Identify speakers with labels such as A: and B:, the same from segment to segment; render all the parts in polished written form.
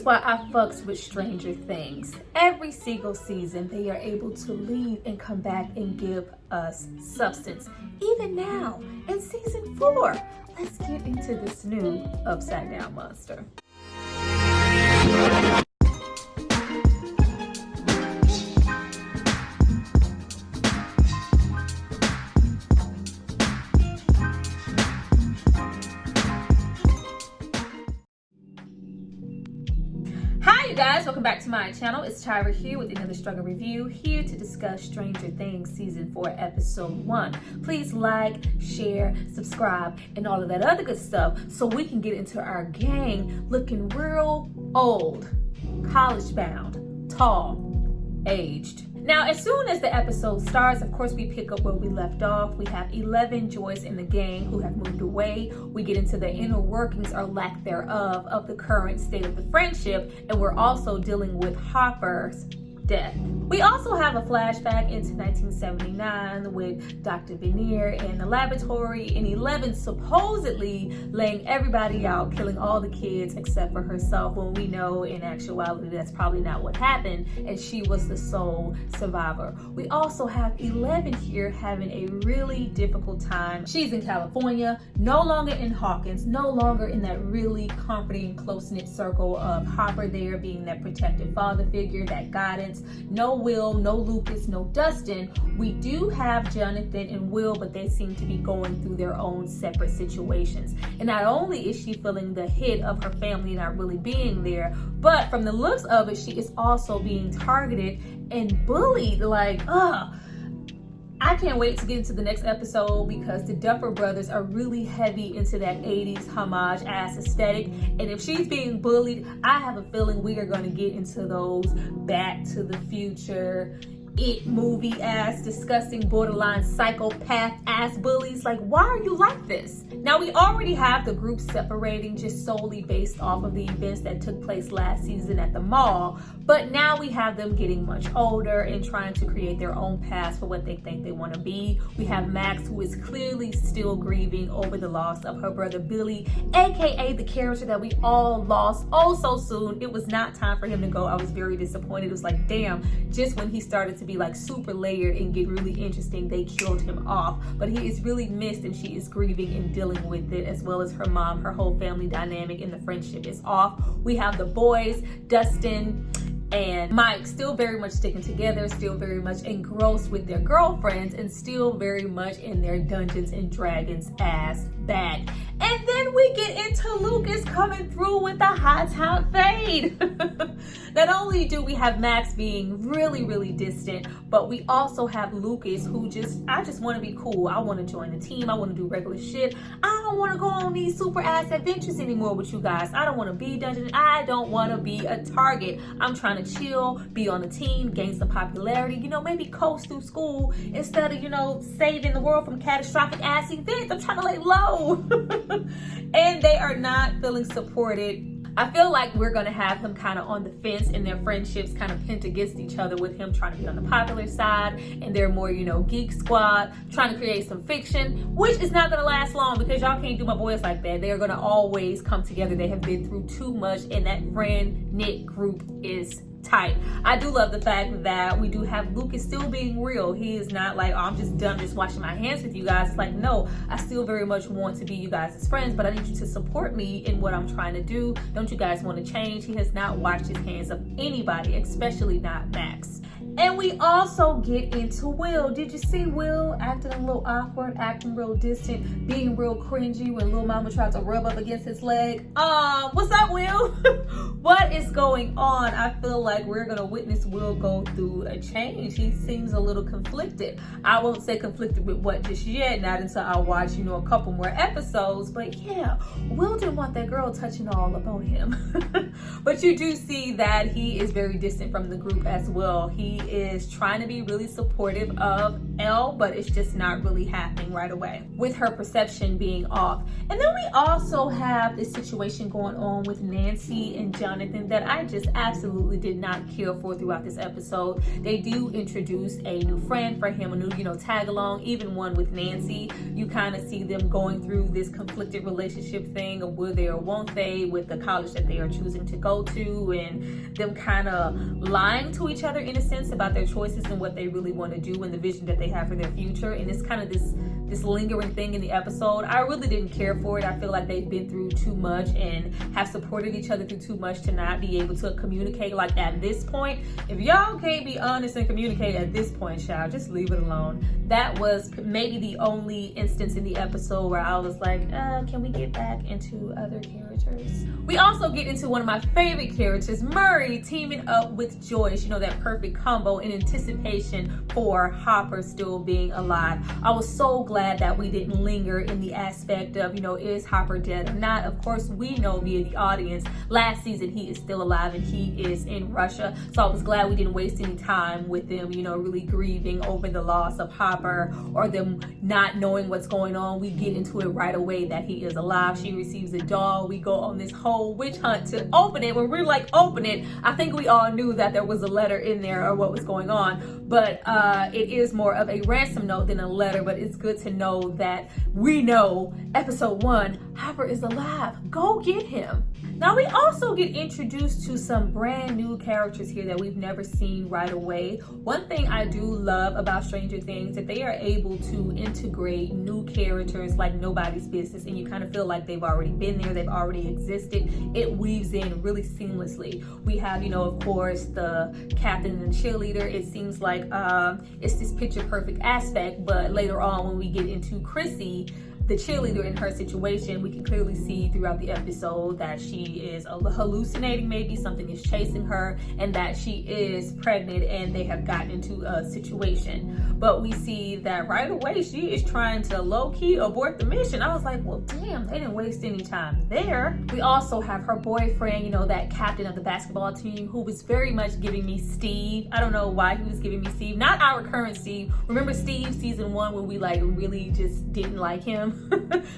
A: is why I fucks with Stranger Things. Every single season, they are able to leave and come back and give us substance. Even now, in season 4, let's get into this new upside down monster. Guys, welcome back to my channel. It's Tyra here with another struggle review, here to discuss Stranger Things season 4 episode 1. Please like, share, subscribe, and all of that other good stuff so we can get into our gang looking real old, college bound, tall, aged. Now, as soon as the episode starts, of course, we pick up where we left off. We have 11 Joyce and the gang who have moved away. We get into the inner workings or lack thereof of the current state of the friendship, and we're also dealing with Hopper's death. We also have a flashback into 1979 with Dr. Veneer in the laboratory, and 11 supposedly laying everybody out, killing all the kids except for herself, when we know in actuality that's probably not what happened, and she was the sole survivor. We also have 11 here having a really difficult time. She's in California, no longer in Hawkins, no longer in that really comforting, close-knit circle of Hopper there being that protective father figure, that guidance. No Will, no Lucas, no Dustin. We do have Jonathan and Will, but they seem to be going through their own separate situations. And not only is she feeling the hit of her family not really being there, but from the looks of it, she is also being targeted and bullied. Like, I can't wait to get into the next episode because the Duffer Brothers are really heavy into that 80s homage ass aesthetic. And if she's being bullied, I have a feeling we are going to get into those Back to the Future, It movie ass, disgusting, borderline psychopath ass bullies. Like, why are you like this? Now, we already have the group separating just solely based off of the events that took place last season at the mall. But now we have them getting much older and trying to create their own paths for what they think they want to be. We have Max, who is clearly still grieving over the loss of her brother Billy, aka the character that we all lost oh so soon. It was not time for him to go. I was very disappointed. It was like, damn, just when he started to be like super layered and get really interesting, they killed him off. But he is really missed, and she is grieving and dealing with it, as well as her mom. Her whole family dynamic and the friendship is off. We have the boys, Dustin and Mike, still very much sticking together, still very much engrossed with their girlfriends, and still very much in their Dungeons and Dragons ass bag. And then we get into Lucas coming through with the hot top fade. Not only do we have Max being really, really distant, but we also have Lucas who I just want to be cool. I want to join the team. I want to do regular shit. I don't want to go on these super ass adventures anymore with you guys. I don't want to be dungeon. I don't want to be a target. I'm trying to chill, be on the team, gain some popularity, maybe coast through school instead of, saving the world from catastrophic ass events. I'm trying to lay low. And they are not feeling supported. I feel like we're going to have him kind of on the fence, and their friendships kind of pent against each other, with him trying to be on the popular side and they're more, Geek Squad, trying to create some fiction, which is not going to last long because y'all can't do my boys like that. They're going to always come together. They have been through too much, and that friend knit group is tight. I do love the fact that we do have Lucas still being real. He is not like, oh, I'm just done just washing my hands with you guys. It's like, no, I still very much want to be you guys' friends, but I need you to support me in what I'm trying to do. Don't you guys want to change? He has not washed his hands of anybody, especially not Max. And we also get into Will. Did you see Will acting a little awkward, acting real distant, being real cringy when Lil Mama tried to rub up against his leg? What's up, Will? What is going on? I feel like we're gonna witness Will go through a change. He seems a little conflicted. I won't say conflicted with what just yet, not until I watch, a couple more episodes. But yeah, Will didn't want that girl touching all up on him. But you do see that he is very distant from the group as well. He is trying to be really supportive of Elle, but it's just not really happening right away, with her perception being off. And then we also have this situation going on with Nancy and Jonathan that I just absolutely did not care for throughout this episode. They do introduce a new friend for him, a new, tag along, even one with Nancy. You kind of see them going through this conflicted relationship thing of will they or won't they with the college that they are choosing to go to, and them kind of lying to each other in a sense about their choices and what they really want to do and the vision that they have for their future. And it's kind of this lingering thing in the episode. I really didn't care for it. I feel like they've been through too much and have supported each other through too much to not be able to communicate like at this point. If y'all can't be honest and communicate at this point, child, just leave it alone. That was maybe the only instance in the episode where I was like, can we get back into other characters? We also get into one of my favorite characters, Murray, teaming up with Joyce, that perfect combo in anticipation for Hopper still being alive. I was so glad that we didn't linger in the aspect of, is Hopper dead or not? Of course, we know via the audience, last season he is still alive and he is in Russia. So I was glad we didn't waste any time with them, really grieving over the loss of Hopper or them not knowing what's going on. We get into it right away that he is alive. She receives a doll. We go on this whole witch hunt to open it. When we're like, open it, I think we all knew that there was a letter in there or what was going on. But it is more of a ransom note than a letter. But it's good to know that we know episode 1, Hopper is alive. Go get him. Now we also get introduced to some brand new characters here that we've never seen right away. One thing I do love about Stranger Things that they are able to integrate new characters like nobody's business, and you kind of feel like they've already been there, they've already existed. It weaves in really seamlessly. We have, of course, the captain and cheerleader. It seems like it's this picture perfect aspect, but later on when we get into Chrissy, the cheerleader, in her situation, we can clearly see throughout the episode that she is hallucinating, maybe something is chasing her, and that she is pregnant and they have gotten into a situation. But we see that right away she is trying to low-key abort the mission. I was like, well, damn, they didn't waste any time there. We also have her boyfriend, that captain of the basketball team, who was very much giving me Steve. I don't know why he was giving me Steve, not our current Steve. Remember Steve season 1 when we really just didn't like him?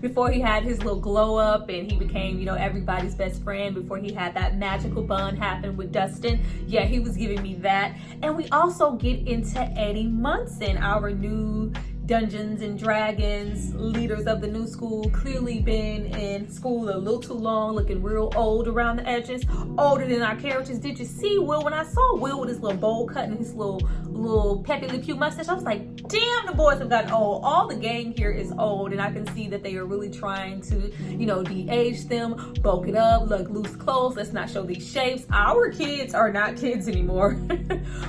A: Before he had his little glow up and he became, everybody's best friend, before he had that magical bond happen with Dustin. Yeah, he was giving me that. And we also get into Eddie Munson, our new Dungeons and Dragons leaders of the new school, clearly been in school a little too long, looking real old around the edges, older than our characters. Did you see Will? When I saw Will with his little bowl cut and his little Pepe Le Pew mustache, I was like, damn, the boys have gotten old. All the gang here is old, and I can see that they are really trying to, de-age them, bulk it up, look loose clothes. Let's not show these shapes. Our kids are not kids anymore.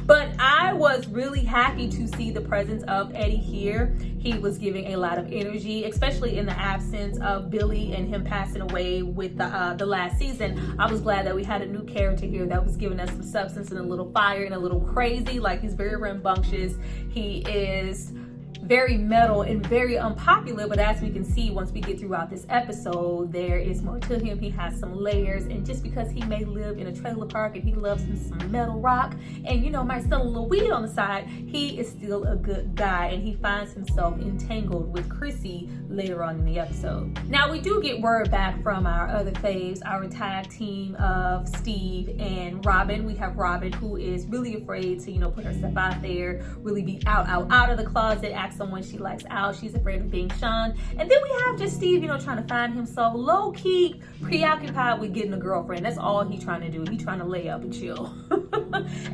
A: But I was really happy to see the presence of Eddie here. He was giving a lot of energy, especially in the absence of Billy and him passing away with the last season. I was glad that we had a new character here that was giving us some substance and a little fire and a little crazy. Like, he's very rambunctious. He is very metal and very unpopular, but as we can see once we get throughout this episode, there is more to him. He has some layers, and just because he may live in a trailer park and he loves some metal rock and might sell a little weed on the side, he is still a good guy, and he finds himself entangled with Chrissy later on in the episode. Now we do get word back from our other faves, our tag team of Steve and Robin. We have Robin, who is really afraid to put herself out there, really be out of the closet, act someone she likes out. She's afraid of being shunned. And then we have just Steve, trying to find himself low-key preoccupied with getting a girlfriend. That's all he's trying to do. He's trying to lay up and chill.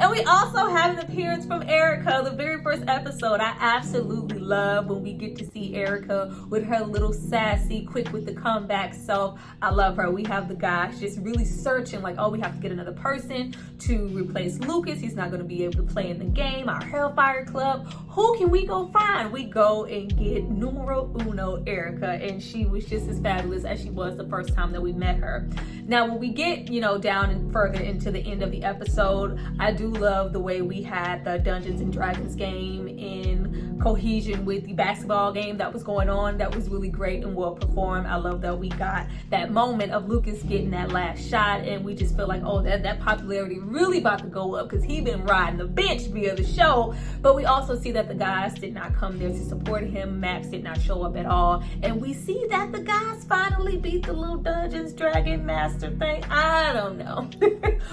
A: And we also have an appearance from Erika, the very first episode. I absolutely love when we get to see Erika with her little sassy, quick with the comeback self. I love her. We have the guys just really searching, like, oh, we have to get another person to replace Lucas. He's not going to be able to play in the game. Our Hellfire Club. Who can we go find? We go and get numero uno Erika, and she was just as fabulous as she was the first time that we met her. Now, when we get, down and further into the end of the episode, I do love the way we had the Dungeons and Dragons game in cohesion with the basketball game that was going on. That was really great and well performed. I love that we got that moment of Lucas getting that last shot, and we just feel like, oh, that popularity really about to go up because he been riding the bench via the show. But we also see that the guys did not come there to support him. Max did not show up at all, and we see that the guys finally beat the little Dungeons Dragon Master thing. I don't know.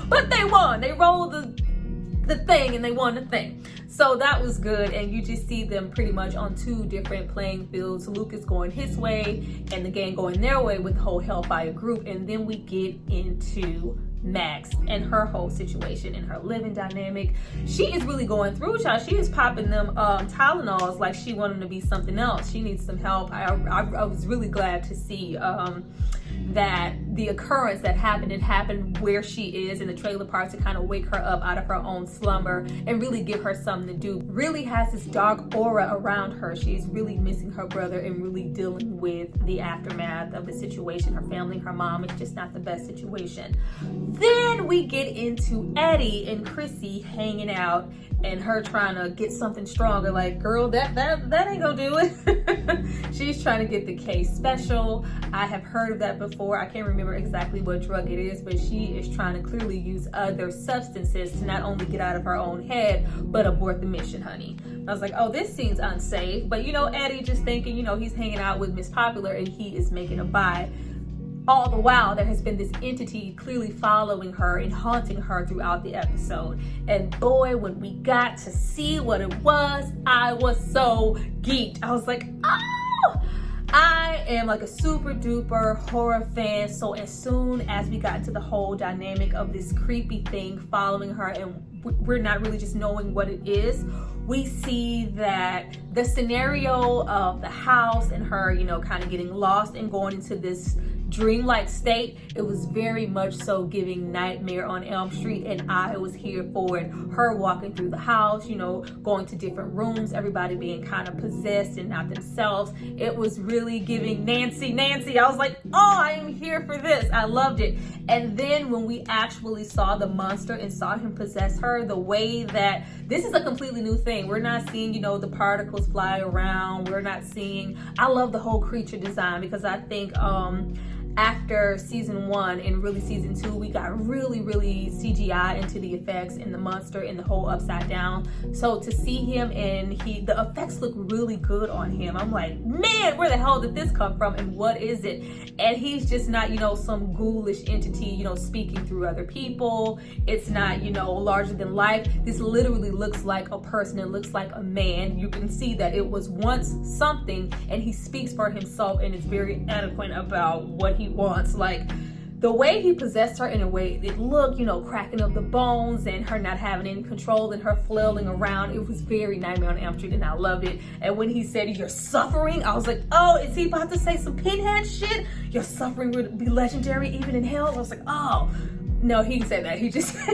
A: But they won. They rolled the thing and they won the thing. So that was good, and you just see them pretty much on two different playing fields. Lucas going his way and the gang going their way with the whole Hellfire group. And then we get into Max and her whole situation and her living dynamic. She is really going through, child. She is popping them Tylenols like she wanted to be something else. She needs some help. I was really glad to see that the occurrence that happened, it happened where she is in the trailer park to kind of wake her up out of her own slumber and really give her something to do. Really has this dark aura around her. She's really missing her brother and really dealing with the aftermath of the situation. Her family, her mom, it's just not the best situation. Then we get into Eddie and Chrissy hanging out and her trying to get something stronger. Like, girl, that ain't gonna do it. She's trying to get the K special. I have heard of that before. I can't remember exactly what drug it is, but she is trying to clearly use other substances to not only get out of her own head, but abort the mission, honey. I was like, oh, this seems unsafe. But Eddie just thinking, he's hanging out with Miss Popular and he is making a buy. All the while, there has been this entity clearly following her and haunting her throughout the episode. And boy, when we got to see what it was, I was so geeked. I was like, oh! I am like a super duper horror fan. So as soon as we got into the whole dynamic of this creepy thing following her, and we're not really just knowing what it is, we see that the scenario of the house and her, kind of getting lost and going into this dreamlike state, it was very much so giving Nightmare on Elm Street, and I was here for it. Her walking through the house, going to different rooms, everybody being kind of possessed and not themselves. It was really giving Nancy. I was like, oh, I am here for this. I loved it. And then when we actually saw the monster and saw him possess her, the way that this is a completely new thing. We're not seeing, the particles fly around. We're not seeing, I love the whole creature design because I think, after season 1 and really season 2, we got really CGI into the effects and the monster and the whole upside down. So to see him and the effects look really good on him. I'm like, man, where the hell did this come from and what is it? And he's just not, some ghoulish entity, speaking through other people. It's not, larger than life. This literally looks like a person. It looks like a man. You can see that it was once something, and he speaks for himself and is very eloquent about what he wants. Like the way he possessed her in a way, it looked, cracking up the bones and her not having any control and her flailing around. It was very Nightmare on Elm Street and I loved it. And when he said, you're suffering, I was like, oh, is he about to say some Pinhead shit? Your suffering would be legendary even in hell? I was like, oh. No, he didn't say that. He just said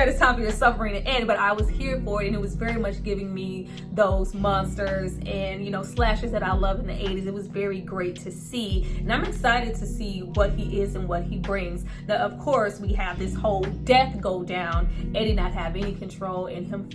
A: it's time for your suffering to end. But I was here for it, and it was very much giving me those monsters and slashers that I love in the 80s. It was very great to see, and I'm excited to see what he is and what he brings. Now, of course, we have this whole death go down, Eddie not have any control, and him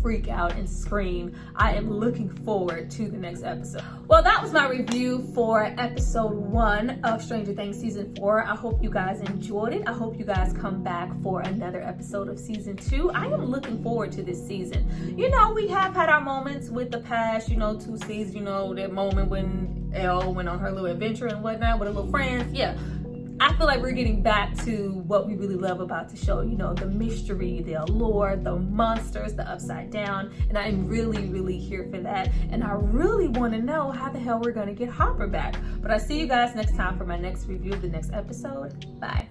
A: freak out and scream. I am looking forward to the next episode. Well, that was my review for episode 1 of Stranger Things season 4. I hope you guys enjoyed it. I hope you guys come back for another episode of season 2. I am looking forward to this season. We have had our moments with the past, 2 seasons, that moment when Elle went on her little adventure and whatnot with her little friends. Yeah. I feel like we're getting back to what we really love about the show, the mystery, the allure, the monsters, the upside down, and I'm really here for that, and I really want to know how the hell we're going to get Hopper back. But I see you guys next time for my next review of the next episode. Bye.